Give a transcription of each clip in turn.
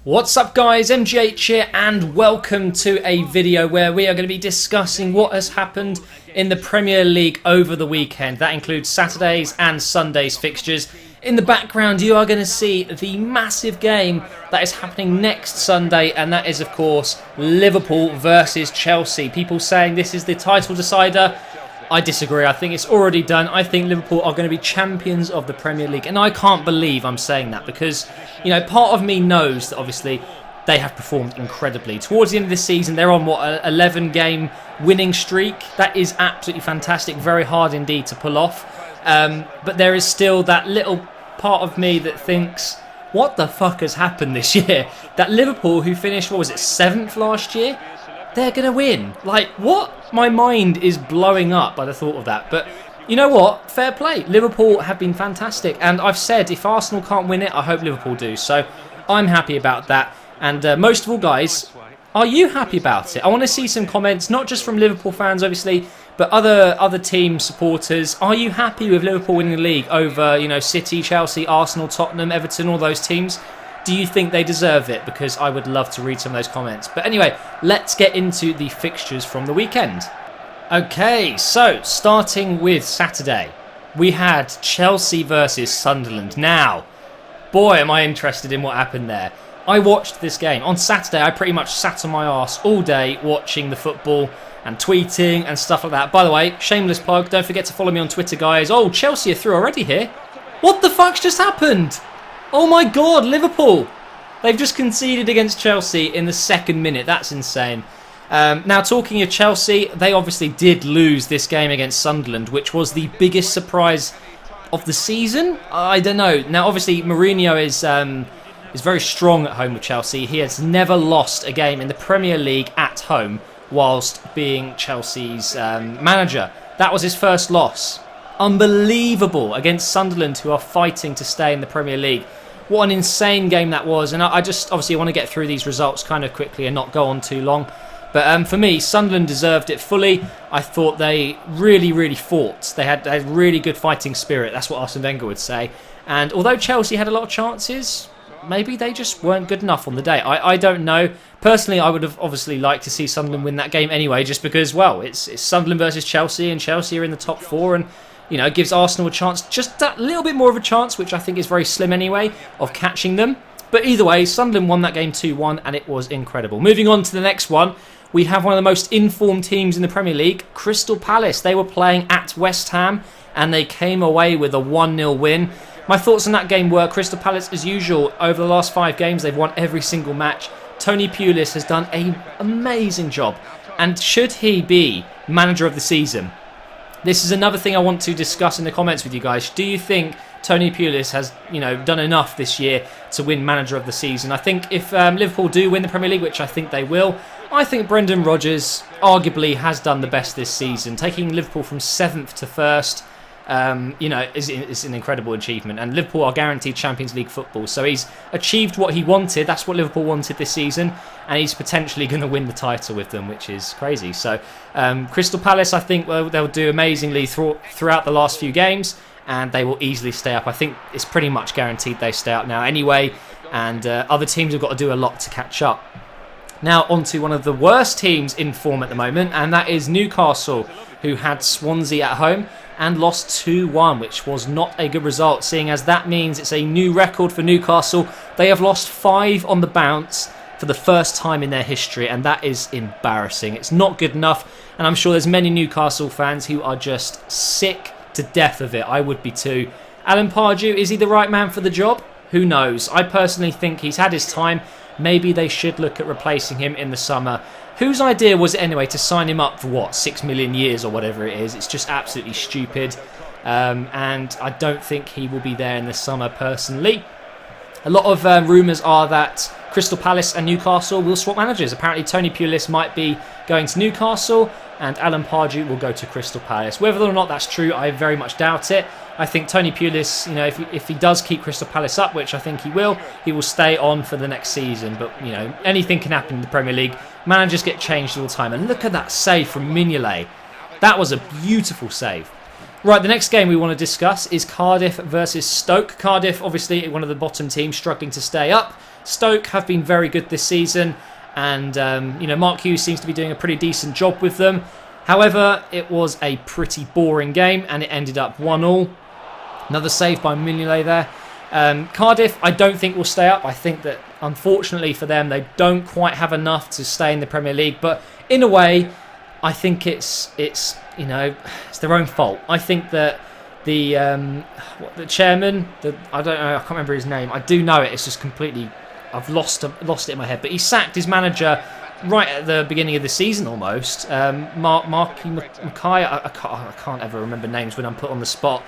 What's up guys, MGH here and welcome to a video where we are going to be discussing what has happened in the Premier League over the weekend. That includes Saturday's and Sunday's fixtures. In the background you are going to see the massive game that is happening next Sunday, and that is of course Liverpool versus Chelsea. People saying this is the title decider. I disagree. I think it's already done. I think Liverpool are going to be champions of the Premier League. And I can't believe I'm saying that because, you know, part of me knows that obviously they have performed incredibly. Towards the end of the season, they're on, what, an 11-game winning streak. That is absolutely fantastic. Very hard indeed to pull off. But there is still that little part of me that thinks, what the fuck has happened this year? That Liverpool, who finished, what was it, 7th last year? They're going to win. Like, what? My mind is blowing up by the thought of that. But you know what? Fair play. Liverpool have been fantastic. And I've said if Arsenal can't win it, I hope Liverpool do. So I'm happy about that. And most of all, guys, are you happy about it? I want to see some comments, not just from Liverpool fans, obviously, but other team supporters. Are you happy with Liverpool winning the league over, you know, City, Chelsea, Arsenal, Tottenham, Everton, all those teams? Do you think they deserve it? Because I would love to read some of those comments. But anyway, let's get into the fixtures from the weekend. Okay, so starting with Saturday, we had Chelsea versus Sunderland. Now, boy, am I interested in what happened there. I watched this game. On Saturday, I pretty much sat on my arse all day watching the football and tweeting and stuff like that. By the way, shameless plug, don't forget to follow me on Twitter, guys. Oh, Chelsea are through already here. What the fuck's just happened? Oh my god, Liverpool! They've just conceded against Chelsea in the second minute. That's insane. Now, talking of Chelsea, they obviously did lose this game against Sunderland, which was the biggest surprise of the season. I don't know. Now, obviously, Mourinho is very strong at home with Chelsea. He has never lost a game in the Premier League at home whilst being Chelsea's manager. That was his first loss. Unbelievable against Sunderland, who are fighting to stay in the Premier League. What an insane game that was. And I just obviously want to get through these results kind of quickly and not go on too long. But for me, Sunderland deserved it fully. I thought they really fought. They had really good fighting spirit. That's what Arsene Wenger would say. And although Chelsea had a lot of chances, maybe they just weren't good enough on the day. I don't know. Personally, I would have obviously liked to see Sunderland win that game anyway, just because, well, it's Sunderland versus Chelsea, and Chelsea are in the top 4, and you know, it gives Arsenal a chance, just that little bit more of a chance, which I think is very slim anyway, of catching them. But either way, Sunderland won that game 2-1, and it was incredible. Moving on to the next one, we have one of the most informed teams in the Premier League, Crystal Palace. They were playing at West Ham, and they came away with a 1-0 win. My thoughts on that game were Crystal Palace, as usual, over the last 5 games, they've won every single match. Tony Pulis has done an amazing job. And should he be manager of the season? This is another thing I want to discuss in the comments with you guys. Do you think Tony Pulis has, you know, done enough this year to win manager of the season? I think if Liverpool do win the Premier League, which I think they will, I think Brendan Rodgers arguably has done the best this season. Taking Liverpool from 7th to 1st, you know, is an incredible achievement. And Liverpool are guaranteed Champions League football. So he's achieved what he wanted. That's what Liverpool wanted this season. And he's potentially going to win the title with them, which is crazy. So Crystal Palace, I think they'll do amazingly throughout the last few games. And they will easily stay up. I think it's pretty much guaranteed they stay up now anyway. And other teams have got to do a lot to catch up. Now on to one of the worst teams in form at the moment. And that is Newcastle, who had Swansea at home and lost 2-1, which was not a good result, seeing as that means it's a new record for Newcastle. They have lost 5 on the bounce for the first time in their history, and that is embarrassing. It's not good enough, and I'm sure there's many Newcastle fans who are just sick to death of it. I would be too. Alan Pardew, is he the right man for the job? Who knows? I personally think he's had his time. Maybe they should look at replacing him in the summer. Whose idea was it anyway to sign him up for, what, 6 million years or whatever it is? It's just absolutely stupid. And I don't think he will be there in the summer personally. A lot of rumours are that Crystal Palace and Newcastle will swap managers. Apparently Tony Pulis might be going to Newcastle and Alan Pardew will go to Crystal Palace. Whether or not that's true, I very much doubt it. I think Tony Pulis, you know, if he does keep Crystal Palace up, which I think he will stay on for the next season. But, you know, anything can happen in the Premier League. Managers get changed all the time. And look at that save from Mignolet. That was a beautiful save. Right, the next game we want to discuss is Cardiff versus Stoke. Cardiff, obviously, one of the bottom teams struggling to stay up. Stoke have been very good this season, and Mark Hughes seems to be doing a pretty decent job with them. However, it was a pretty boring game, and it ended up 1-1. Another save by Mignolet there. Cardiff, I don't think will stay up. I think that, unfortunately for them, they don't quite have enough to stay in the Premier League. But in a way, I think it's their own fault. I think that the chairman, I don't know, I can't remember his name. I do know it. It's just completely, I've lost it in my head. But he sacked his manager right at the beginning of the season almost. Marky Mackay, I can't ever remember names when I'm put on the spot.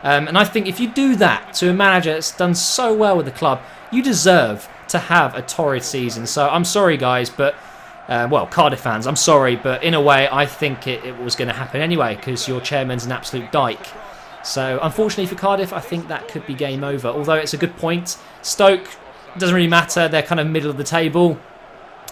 And I think if you do that to a manager that's done so well with the club, you deserve to have a torrid season. So I'm sorry, guys, but Cardiff fans, I'm sorry, but in a way, I think it was going to happen anyway because your chairman's an absolute dyke. So unfortunately for Cardiff, I think that could be game over. Although it's a good point. Stoke, doesn't really matter. They're kind of middle of the table.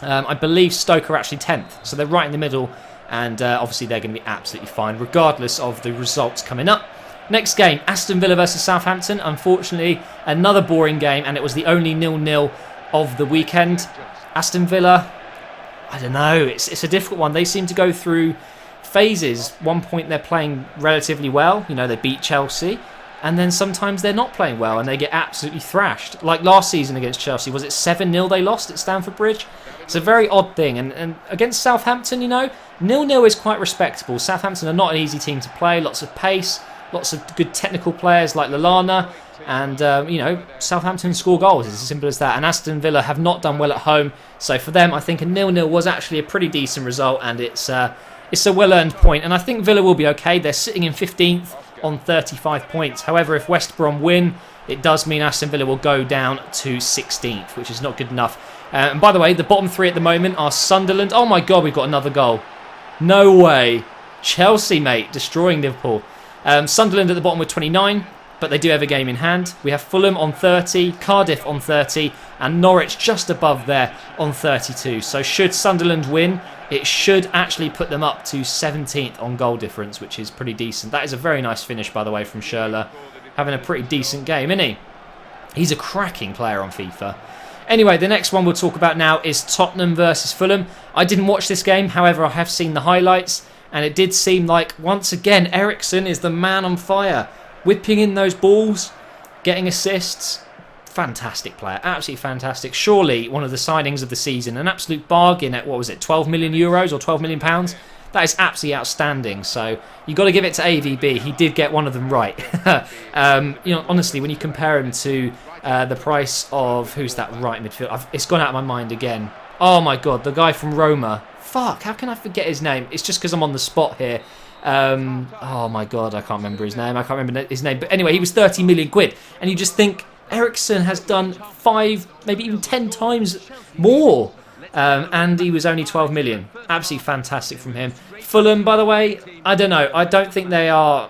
I believe Stoke are actually 10th, so they're right in the middle, and obviously they're going to be absolutely fine regardless of the results coming up. Next game, Aston Villa versus Southampton. Unfortunately, another boring game, and it was the only 0-0 of the weekend. Aston Villa, I don't know, it's a difficult one. They seem to go through phases. One point they're playing relatively well, they beat Chelsea, and then sometimes they're not playing well and they get absolutely thrashed. Like last season against Chelsea, was it 7-0 they lost at Stamford Bridge? It's a very odd thing, and against Southampton, 0-0 is quite respectable. Southampton are not an easy team to play, lots of pace, lots of good technical players like Lallana, and Southampton score goals. It's as simple as that. And Aston Villa have not done well at home, so for them, I think a 0-0 was actually a pretty decent result, and it's a well-earned point. And I think Villa will be okay. They're sitting in 15th on 35 points. However, if West Brom win, it does mean Aston Villa will go down to 16th, which is not good enough. And by the way, the bottom three at the moment are Sunderland. Oh my God, we've got another goal. No way. Chelsea, mate, destroying Liverpool. Sunderland at the bottom with 29, but they do have a game in hand. We have Fulham on 30, Cardiff on 30, and Norwich just above there on 32. So should Sunderland win, it should actually put them up to 17th on goal difference, which is pretty decent. That is a very nice finish, by the way, from Schürrle. Having a pretty decent game, isn't he? He's a cracking player on FIFA. Anyway, the next one we'll talk about now is Tottenham versus Fulham. I didn't watch this game, however, I have seen the highlights, and it did seem like, once again, Eriksen is the man on fire. Whipping in those balls, getting assists. Fantastic player, absolutely fantastic. Surely one of the signings of the season, an absolute bargain at, 12 million euros or 12 million pounds? That is absolutely outstanding. So you've got to give it to AVB. He did get one of them right. Honestly, when you compare him to the price of, who's that right midfield? It's gone out of my mind again. Oh my God, the guy from Roma. Fuck, how can I forget his name? It's just because I'm on the spot here. Oh my God, I can't remember his name. But anyway, he was 30 million quid. And you just think Eriksen has done 5, maybe even 10 times more. And he was only 12 million. Absolutely fantastic from him. Fulham, by the way, I don't know. I don't think they are,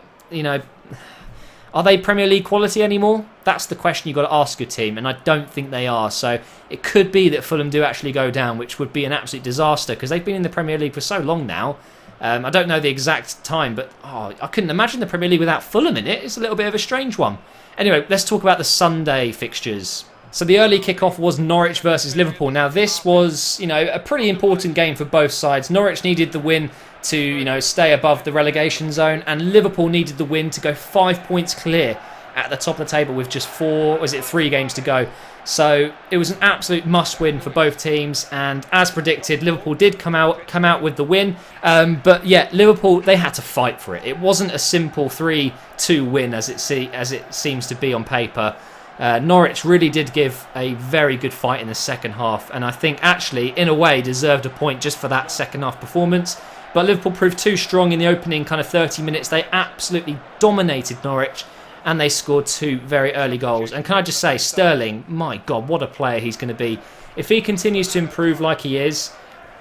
are they Premier League quality anymore? That's the question you've got to ask your team, and I don't think they are. So it could be that Fulham do actually go down, which would be an absolute disaster because they've been in the Premier League for so long now. I don't know the exact time, but I couldn't imagine the Premier League without Fulham in it. It's a little bit of a strange one. Anyway, let's talk about the Sunday fixtures. So the early kickoff was Norwich versus Liverpool. Now this was, a pretty important game for both sides. Norwich needed the win to, stay above the relegation zone, and Liverpool needed the win to go 5 points clear at the top of the table with just 3 games to go. So it was an absolute must-win for both teams, and as predicted, Liverpool did come out with the win. But yeah, Liverpool, they had to fight for it. It wasn't a simple 3-2 win as it seems to be on paper. Norwich really did give a very good fight in the second half, and I think actually, in a way, deserved a point just for that second half performance. But Liverpool proved too strong in the opening kind of 30 minutes. They absolutely dominated Norwich, and they scored 2 very early goals. And can I just say, Sterling, my God, what a player he's going to be. If he continues to improve like he is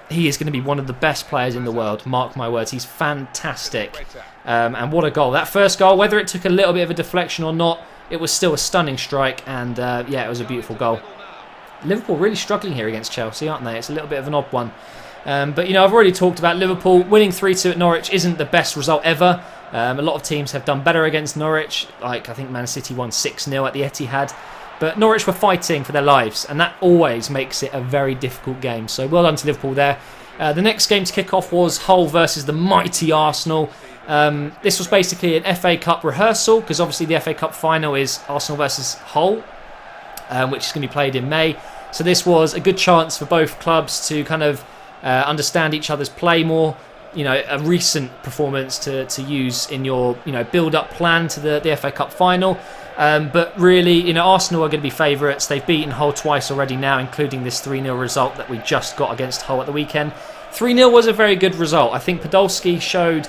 going to be one of the best players in the world. Mark my words, he's fantastic. And what a goal. That first goal, whether it took a little bit of a deflection or not, it was still a stunning strike, and it was a beautiful goal. Liverpool really struggling here against Chelsea, aren't they? It's a little bit of an odd one. But I've already talked about Liverpool. Winning 3-2 at Norwich isn't the best result ever. A lot of teams have done better against Norwich. Like, I think Man City won 6-0 at the Etihad. But Norwich were fighting for their lives, and that always makes it a very difficult game. So well done to Liverpool there. The next game to kick off was Hull versus the mighty Arsenal. This was basically an FA Cup rehearsal, because obviously the FA Cup final is Arsenal versus Hull, which is going to be played in May. So this was a good chance for both clubs to kind of understand each other's play more. You know, a recent performance to use in your build-up plan to the FA Cup final. But really, Arsenal are going to be favourites. They've beaten Hull twice already now, including this 3-0 result that we just got against Hull at the weekend. 3-0 was a very good result. I think Podolski showed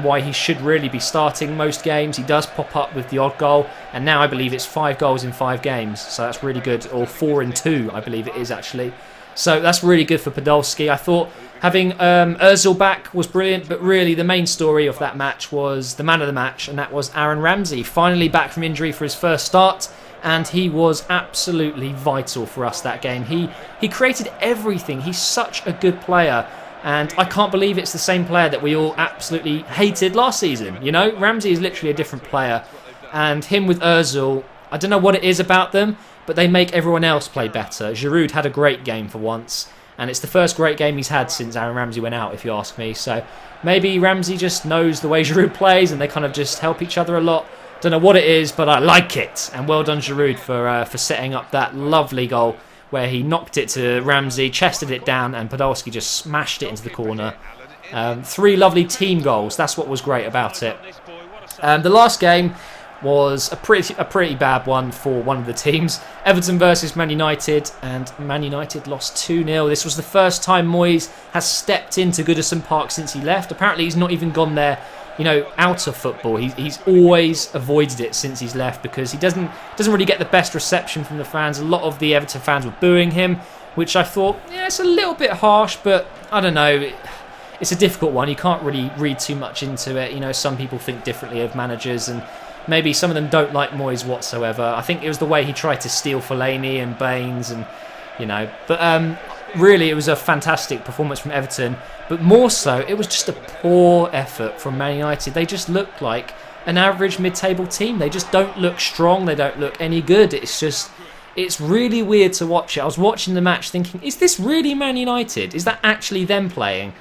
why he should really be starting most games. He does pop up with the odd goal, and now I believe it's 5 goals in 5 games. So that's really good, or 4 in 2, I believe it is actually. So that's really good for Podolski. I thought having Ozil back was brilliant, but really the main story of that match was the man of the match, and that was Aaron Ramsey, finally back from injury for his first start, and he was absolutely vital for us that game. He created everything. He's such a good player, and I can't believe it's the same player that we all absolutely hated last season. Ramsey is literally a different player, and him with Ozil, I don't know what it is about them, but they make everyone else play better. Giroud had a great game for once, and it's the first great game he's had since Aaron Ramsey went out, if you ask me. So maybe Ramsey just knows the way Giroud plays, and they kind of just help each other a lot. Don't know what it is, but I like it. And well done, Giroud, for setting up that lovely goal where he knocked it to Ramsey, chested it down, and Podolski just smashed it into the corner. 3 lovely team goals. That's what was great about it. The last game was a pretty bad one for one of the teams. Everton versus Man United, and Man United lost 2-0. This was the first time Moyes has stepped into Goodison Park since he left. Apparently he's not even gone there, out of football. He's always avoided it since he's left, because he doesn't really get the best reception from the fans. A lot of the Everton fans were booing him, which I thought, it's a little bit harsh, but I don't know. It's a difficult one. You can't really read too much into it. Some people think differently of managers, and maybe some of them don't like Moyes whatsoever. I think it was the way he tried to steal Fellaini and Baines, and But really, it was a fantastic performance from Everton. But more so, it was just a poor effort from Man United. They just look like an average mid-table team. They just don't look strong. They don't look any good. It's really weird to watch it. I was watching the match thinking, is this really Man United? Is that actually them playing?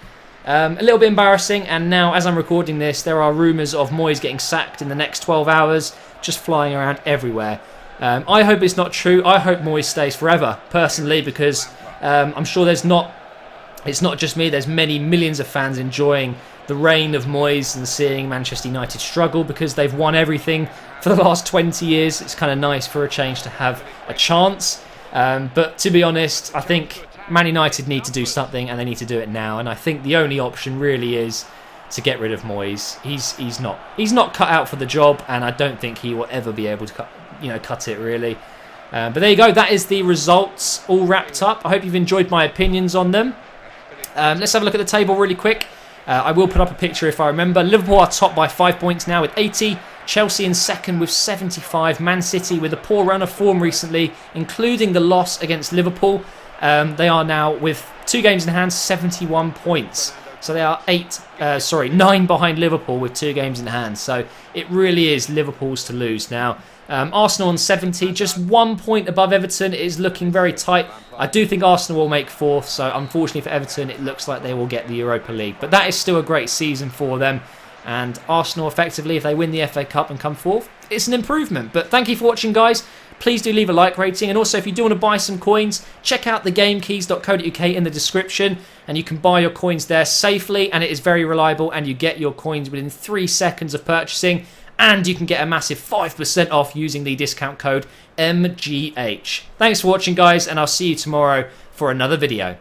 A little bit embarrassing, and now as I'm recording this, there are rumours of Moyes getting sacked in the next 12 hours, just flying around everywhere. I hope it's not true. I hope Moyes stays forever, personally, because I'm sure it's not just me. There's many millions of fans enjoying the reign of Moyes and seeing Manchester United struggle, because they've won everything for the last 20 years. It's kind of nice for a change to have a chance. But to be honest, I think Man United need to do something, and they need to do it now. And I think the only option really is to get rid of Moyes. He's not cut out for the job, and I don't think he will ever be able to cut it really. But there you go. That is the results all wrapped up. I hope you've enjoyed my opinions on them. Let's have a look at the table really quick. I will put up a picture if I remember. Liverpool are top by 5 points now with 80. Chelsea in second with 75. Man City with a poor run of form recently, including the loss against Liverpool. They are now, with 2 games in hand, 71 points. So they are 9 behind Liverpool with 2 games in hand. So it really is Liverpool's to lose now. Arsenal on 70, just 1 point above Everton. It is looking very tight. I do think Arsenal will make 4th. So unfortunately for Everton, it looks like they will get the Europa League. But that is still a great season for them. And Arsenal, effectively, if they win the FA Cup and come 4th, it's an improvement. But thank you for watching, guys. Please do leave a like rating, and also if you do want to buy some coins, check out thegamekeys.co.uk in the description, and you can buy your coins there safely, and it is very reliable, and you get your coins within 3 seconds of purchasing, and you can get a massive 5% off using the discount code MGH. Thanks for watching, guys, and I'll see you tomorrow for another video.